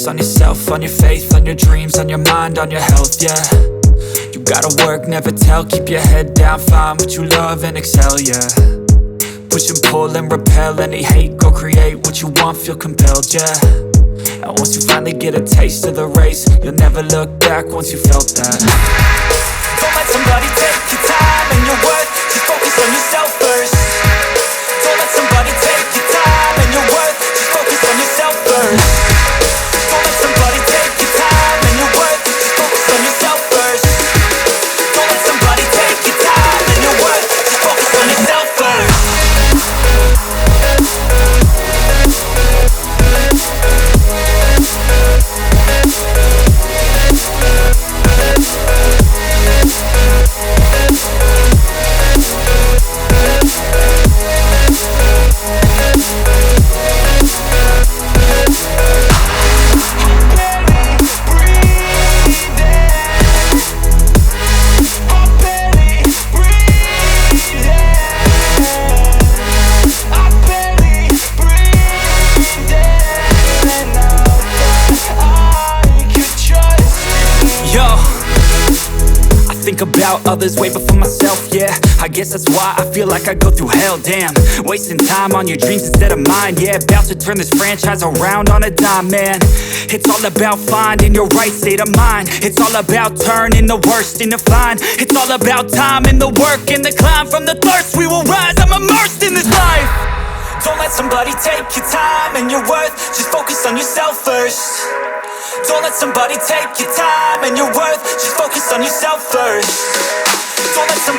focus on yourself, on your faith, on your dreams, on your mind, on your health, yeah. You gotta work, never tell, keep your head down, find what you love and excel, yeah. Push and pull and repel any hate, go create what you want, feel compelled, yeah. And once you finally get a taste of the race, you'll never look back once you felt that. Don't let somebody take your time and your worth, just focus on yourself first. Don't let somebody take your time and your worth, just focus on yourself first. Don't let somebody take your time and your worth, just focus on yourself first. Don't let somebody take your time and your worth, just focus on yourself first. Think about others way before myself, yeah. I guess that's why I feel like I go through hell, damn. Wasting time on your dreams instead of mine, yeah. About to turn this franchise around on a dime, man. It's all about finding your right state of mind. It's all about turning the worst into fine. It's all about time and the work and the climb. From the thirst we will rise, I'm immersed in this life. Don't let somebody take your time and your worth, just focus on yourself first. Don't let somebody take your time and your worth, just focus on yourself first. Don't let somebody